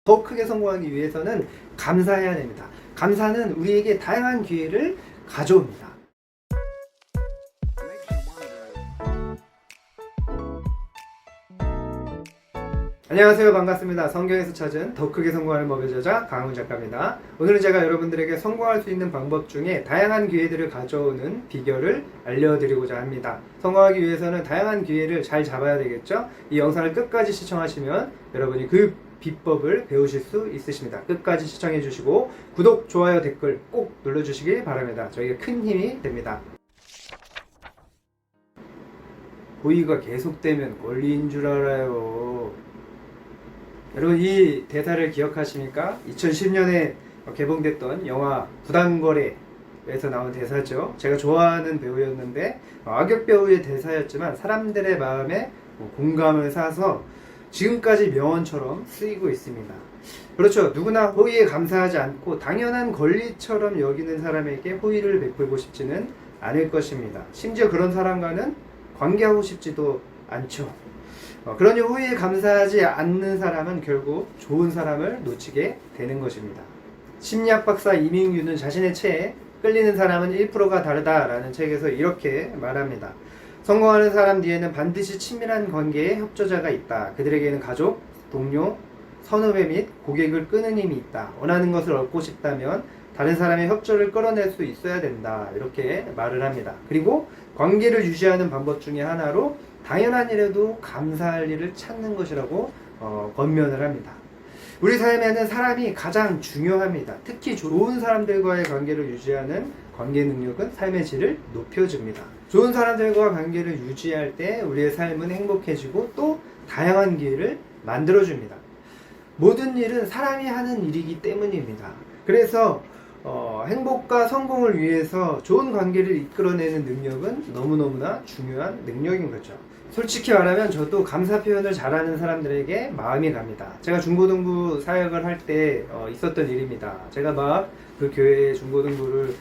더 크게 성공하기 위해서는 감사해야 됩니다. 감사는 우리에게 다양한 기회를 가져옵니다. 안녕하세요. 반갑습니다. 성경에서 찾은 더 크게 성공하는 법의 저자 강훈 작가입니다. 오늘은 제가 여러분들에게 성공할 수 있는 방법 중에 다양한 기회들을 가져오는 비결을 알려드리고자 합니다. 성공하기 위해서는 다양한 기회를 잘 잡아야 되겠죠? 이 영상을 끝까지 시청하시면 여러분이 그 비법을 배우실 수 있으십니다. 끝까지 시청해 주시고 구독, 좋아요, 댓글 꼭 눌러주시길 바랍니다. 저에게 큰 힘이 됩니다. 호의가 계속되면 권리인 줄 알아요. 여러분 이 대사를 기억하십니까? 2010년에 개봉됐던 영화 부당거래에서 나온 대사죠. 제가 좋아하는 배우였는데 악역 배우의 대사였지만 사람들의 마음에 공감을 사서 지금까지 명언처럼 쓰이고 있습니다. 그렇죠. 누구나 호의에 감사하지 않고 당연한 권리처럼 여기는 사람에게 호의를 베풀고 싶지는 않을 것입니다. 심지어 그런 사람과는 관계하고 싶지도 않죠. 그러니 호의에 감사하지 않는 사람은 결국 좋은 사람을 놓치게 되는 것입니다. 심리학 박사 이민규는 자신의 체에 끌리는 사람은 1%가 다르다라는 책에서 이렇게 말합니다. 성공하는 사람 뒤에는 반드시 친밀한 관계의 협조자가 있다. 그들에게는 가족, 동료, 선후배 및 고객을 끄는 힘이 있다. 원하는 것을 얻고 싶다면 다른 사람의 협조를 끌어낼 수 있어야 된다. 이렇게 말을 합니다. 그리고 관계를 유지하는 방법 중에 하나로 당연한 일에도 감사할 일을 찾는 것이라고 권면을 합니다. 우리 삶에는 사람이 가장 중요합니다. 특히 좋은 사람들과의 관계를 유지하는 관계 능력은 삶의 질을 높여줍니다. 좋은 사람들과 관계를 유지할 때 우리의 삶은 행복해지고 또 다양한 기회를 만들어줍니다. 모든 일은 사람이 하는 일이기 때문입니다. 그래서 행복과 성공을 위해서 좋은 관계를 이끌어내는 능력은 너무너무나 중요한 능력인 거죠. 솔직히 말하면 저도 감사 표현을 잘하는 사람들에게 마음이 갑니다. 제가 중고등부 사역을 할 때 있었던 일입니다. 제가 막 그 교회의 중고등부를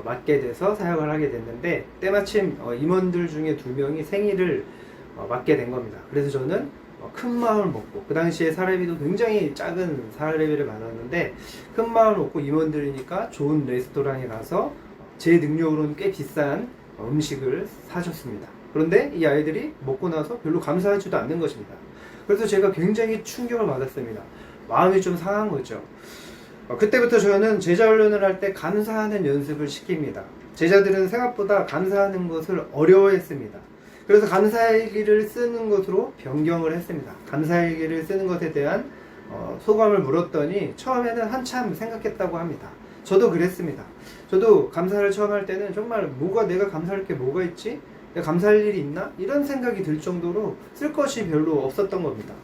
맡게 돼서 사역을 하게 됐는데 때마침 임원들 중에 2명이 생일을 맡게 된 겁니다. 그래서 저는 큰 마음을 먹고, 그 당시에 사례비도 굉장히 작은 사례비를 받았는데 큰 마음을 먹고 임원들이니까 좋은 레스토랑에 가서 제 능력으로는 꽤 비싼 음식을 사줬습니다. 그런데 이 아이들이 먹고 나서 별로 감사하지도 않는 것입니다. 그래서 제가 굉장히 충격을 받았습니다. 마음이 좀 상한 거죠. 그때부터 저는 제자 훈련을 할 때 감사하는 연습을 시킵니다. 제자들은 생각보다 감사하는 것을 어려워했습니다. 그래서 감사일기를 쓰는 것으로 변경을 했습니다. 감사일기를 쓰는 것에 대한 소감을 물었더니 처음에는 한참 생각했다고 합니다. 저도 그랬습니다. 저도 감사를 처음 할 때는 정말 내가 감사할 게 뭐가 있지? 내가 감사할 일이 있나? 이런 생각이 들 정도로 쓸 것이 별로 없었던 겁니다.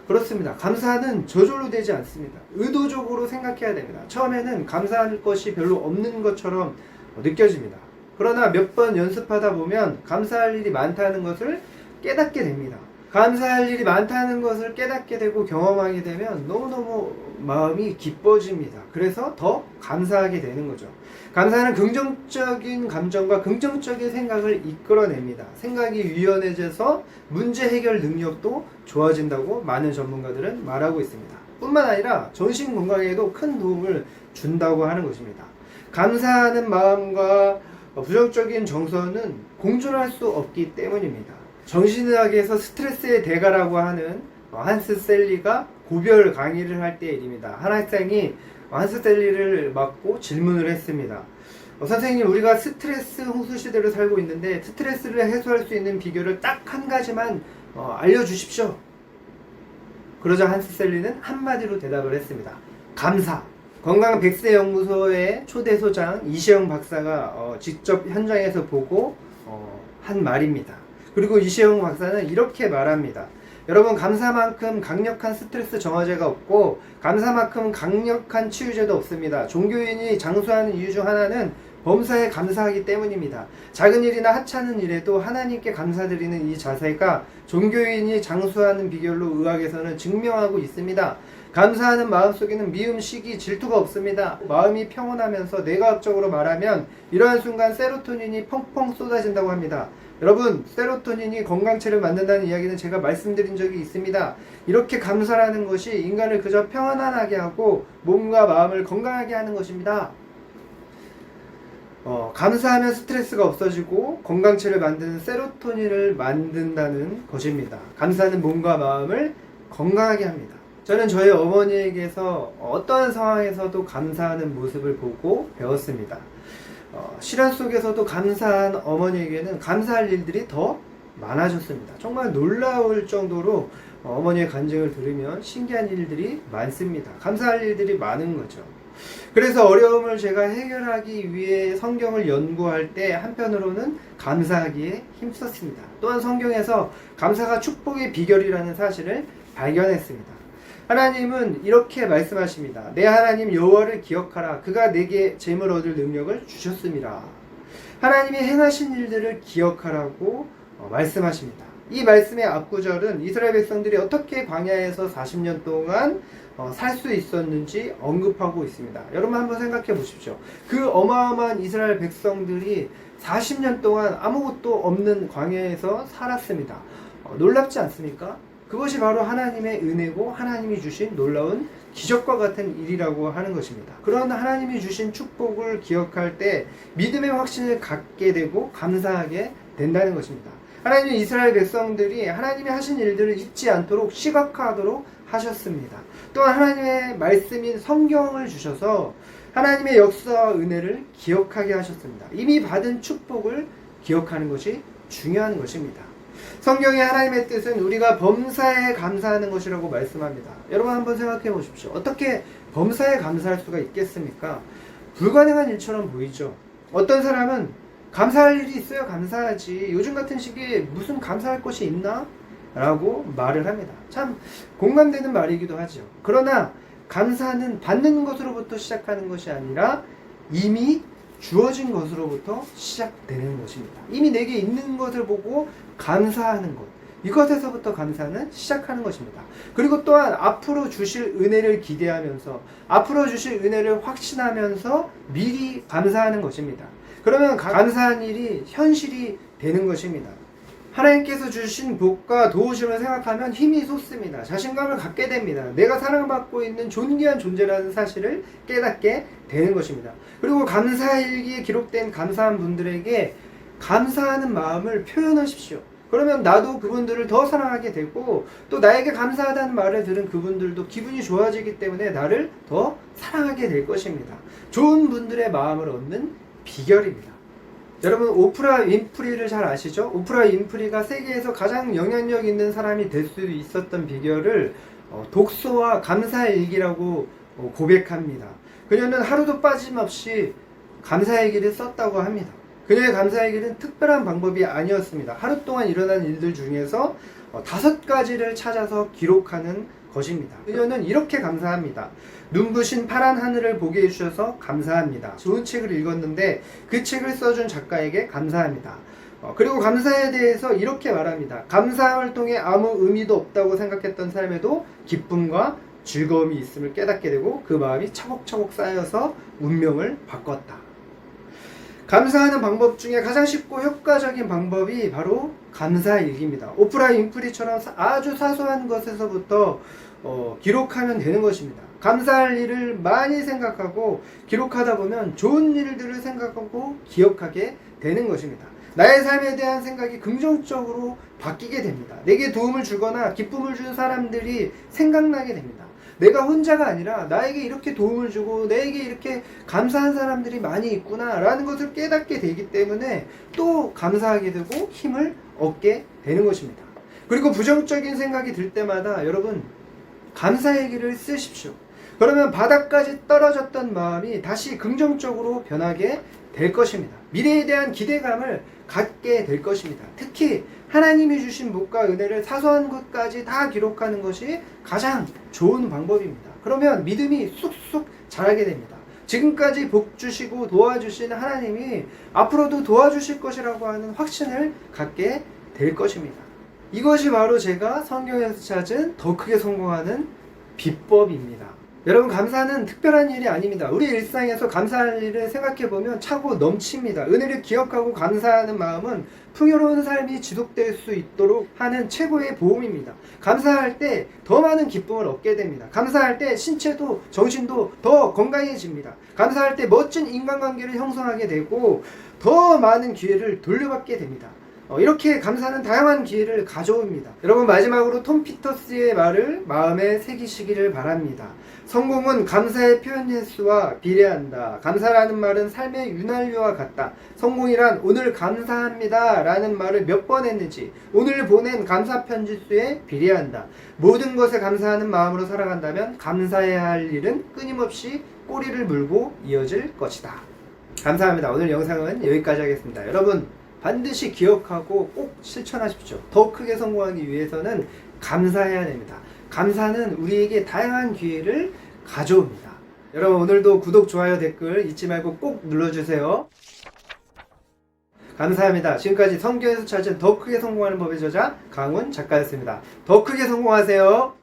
그렇습니다. 감사는 저절로 되지 않습니다. 의도적으로 생각해야 됩니다. 처음에는 감사할 것이 별로 없는 것처럼 느껴집니다. 그러나 몇 번 연습하다 보면 감사할 일이 많다는 것을 깨닫게 됩니다. 감사할 일이 많다는 것을 깨닫게 되고 경험하게 되면 너무너무 마음이 기뻐집니다. 그래서 더 감사하게 되는 거죠. 감사는 긍정적인 감정과 긍정적인 생각을 이끌어냅니다. 생각이 유연해져서 문제 해결 능력도 좋아진다고 많은 전문가들은 말하고 있습니다. 뿐만 아니라 정신 건강에도 큰 도움을 준다고 하는 것입니다. 감사하는 마음과 부정적인 정서는 공존할 수 없기 때문입니다. 정신의학에서 스트레스의 대가라고 하는 한스 셀리가 고별 강의를 할 때의 일입니다. 한 학생이 한스 셀리를 맞고 질문을 했습니다. 선생님, 우리가 스트레스 홍수 시대를 살고 있는데 스트레스를 해소할 수 있는 비결을 딱 한 가지만 알려주십시오. 그러자 한스 셀리는 한마디로 대답을 했습니다. 감사. 건강 100세 연구소의 초대 소장 이시영 박사가 직접 현장에서 보고 한 말입니다. 그리고 이시영 박사는 이렇게 말합니다. 여러분, 감사만큼 강력한 스트레스 정화제가 없고 감사만큼 강력한 치유제도 없습니다. 종교인이 장수하는 이유 중 하나는 범사에 감사하기 때문입니다. 작은 일이나 하찮은 일에도 하나님께 감사드리는 이 자세가 종교인이 장수하는 비결로 의학에서는 증명하고 있습니다. 감사하는 마음 속에는 미움, 시기, 질투가 없습니다. 마음이 평온하면서 뇌과학적으로 말하면 이러한 순간 세로토닌이 펑펑 쏟아진다고 합니다. 여러분, 세로토닌이 건강체를 만든다는 이야기는 제가 말씀드린 적이 있습니다. 이렇게 감사라는 것이 인간을 그저 평안하게 하고 몸과 마음을 건강하게 하는 것입니다. 감사하면 스트레스가 없어지고 건강체를 만드는 세로토닌을 만든다는 것입니다. 감사는 몸과 마음을 건강하게 합니다. 저는 저희 어머니에게서 어떠한 상황에서도 감사하는 모습을 보고 배웠습니다. 실현 속에서도 감사한 어머니에게는 감사할 일들이 더 많아졌습니다. 정말 놀라울 정도로 어머니의 간증을 들으면 신기한 일들이 많습니다. 감사할 일들이 많은 거죠. 그래서 어려움을 제가 해결하기 위해 성경을 연구할 때 한편으로는 감사하기에 힘썼습니다. 또한 성경에서 감사가 축복의 비결이라는 사실을 발견했습니다. 하나님은 이렇게 말씀하십니다. 내 하나님 여호와를 기억하라. 그가 내게 재물 얻을 능력을 주셨습니다. 하나님이 행하신 일들을 기억하라고 말씀하십니다. 이 말씀의 앞구절은 이스라엘 백성들이 어떻게 광야에서 40년 동안 살 수 있었는지 언급하고 있습니다. 여러분 한번 생각해 보십시오. 그 어마어마한 이스라엘 백성들이 40년 동안 아무것도 없는 광야에서 살았습니다. 놀랍지 않습니까? 그것이 바로 하나님의 은혜고 하나님이 주신 놀라운 기적과 같은 일이라고 하는 것입니다. 그런 하나님이 주신 축복을 기억할 때 믿음의 확신을 갖게 되고 감사하게 된다는 것입니다. 하나님은 이스라엘 백성들이 하나님이 하신 일들을 잊지 않도록 시각화하도록 하셨습니다. 또한 하나님의 말씀인 성경을 주셔서 하나님의 역사와 은혜를 기억하게 하셨습니다. 이미 받은 축복을 기억하는 것이 중요한 것입니다. 성경의 하나님의 뜻은 우리가 범사에 감사하는 것이라고 말씀합니다. 여러분 한번 생각해 보십시오. 어떻게 범사에 감사할 수가 있겠습니까? 불가능한 일처럼 보이죠. 어떤 사람은 감사할 일이 있어야 감사하지, 요즘 같은 시기에 무슨 감사할 것이 있나? 라고 말을 합니다. 참 공감되는 말이기도 하죠. 그러나 감사는 받는 것으로부터 시작하는 것이 아니라 이미 주어진 것으로부터 시작되는 것입니다. 이미 내게 있는 것을 보고 감사하는 것, 이것에서부터 감사는 시작하는 것입니다. 그리고 또한 앞으로 주실 은혜를 기대하면서 앞으로 주실 은혜를 확신하면서 미리 감사하는 것입니다. 그러면 감사한 일이 현실이 되는 것입니다. 하나님께서 주신 복과 도우심을 생각하면 힘이 솟습니다. 자신감을 갖게 됩니다. 내가 사랑받고 있는 존귀한 존재라는 사실을 깨닫게 되는 것입니다. 그리고 감사일기에 기록된 감사한 분들에게 감사하는 마음을 표현하십시오. 그러면 나도 그분들을 더 사랑하게 되고 또 나에게 감사하다는 말을 들은 그분들도 기분이 좋아지기 때문에 나를 더 사랑하게 될 것입니다. 좋은 분들의 마음을 얻는 비결입니다. 여러분 오프라 윈프리를 잘 아시죠? 오프라 윈프리가 세계에서 가장 영향력 있는 사람이 될 수 있었던 비결을 독서와 감사일기라고 고백합니다. 그녀는 하루도 빠짐없이 감사일기를 썼다고 합니다. 그녀의 감사일기는 특별한 방법이 아니었습니다. 하루 동안 일어난 일들 중에서 5가지를 찾아서 기록하는 것입니다. 그녀는 이렇게 감사합니다. 눈부신 파란 하늘을 보게 해주셔서 감사합니다. 좋은 책을 읽었는데 그 책을 써준 작가에게 감사합니다. 그리고 감사에 대해서 이렇게 말합니다. 감사함을 통해 아무 의미도 없다고 생각했던 삶에도 기쁨과 즐거움이 있음을 깨닫게 되고 그 마음이 차곡차곡 쌓여서 운명을 바꿨다. 감사하는 방법 중에 가장 쉽고 효과적인 방법이 바로 감사일기입니다. 오프라 윈프리처럼 아주 사소한 것에서부터 기록하면 되는 것입니다. 감사할 일을 많이 생각하고 기록하다 보면 좋은 일들을 생각하고 기억하게 되는 것입니다. 나의 삶에 대한 생각이 긍정적으로 바뀌게 됩니다. 내게 도움을 주거나 기쁨을 준 사람들이 생각나게 됩니다. 내가 혼자가 아니라 나에게 이렇게 도움을 주고 내게 이렇게 감사한 사람들이 많이 있구나 라는 것을 깨닫게 되기 때문에 또 감사하게 되고 힘을 얻게 되는 것입니다. 그리고 부정적인 생각이 들 때마다 여러분 감사일기를 쓰십시오. 그러면 바닥까지 떨어졌던 마음이 다시 긍정적으로 변하게 될 것입니다. 미래에 대한 기대감을 갖게 될 것입니다. 특히 하나님이 주신 복과 은혜를 사소한 것까지 다 기록하는 것이 가장 좋은 방법입니다. 그러면 믿음이 쑥쑥 자라게 됩니다. 지금까지 복 주시고 도와주신 하나님이 앞으로도 도와주실 것이라고 하는 확신을 갖게 될 것입니다. 이것이 바로 제가 성경에서 찾은 더 크게 성공하는 비법입니다. 여러분, 감사는 특별한 일이 아닙니다. 우리 일상에서 감사할 일을 생각해보면 차고 넘칩니다. 은혜를 기억하고 감사하는 마음은 풍요로운 삶이 지속될 수 있도록 하는 최고의 보험입니다. 감사할 때 더 많은 기쁨을 얻게 됩니다. 감사할 때 신체도 정신도 더 건강해집니다. 감사할 때 멋진 인간관계를 형성하게 되고 더 많은 기회를 돌려받게 됩니다. 이렇게 감사는 다양한 기회를 가져옵니다. 여러분, 마지막으로 톰 피터스의 말을 마음에 새기시기를 바랍니다. 성공은 감사의 표현 횟수와 비례한다. 감사라는 말은 삶의 윤활유와 같다. 성공이란 오늘 감사합니다 라는 말을 몇 번 했는지 오늘 보낸 감사 편지 수에 비례한다. 모든 것에 감사하는 마음으로 살아간다면 감사해야 할 일은 끊임없이 꼬리를 물고 이어질 것이다. 감사합니다. 오늘 영상은 여기까지 하겠습니다. 여러분, 반드시 기억하고 꼭 실천하십시오. 더 크게 성공하기 위해서는 감사해야 됩니다. 감사는 우리에게 다양한 기회를 가져옵니다. 여러분, 오늘도 구독, 좋아요, 댓글 잊지 말고 꼭 눌러주세요. 감사합니다. 지금까지 성경에서 찾은 더 크게 성공하는 법의 저자 강훈 작가였습니다. 더 크게 성공하세요.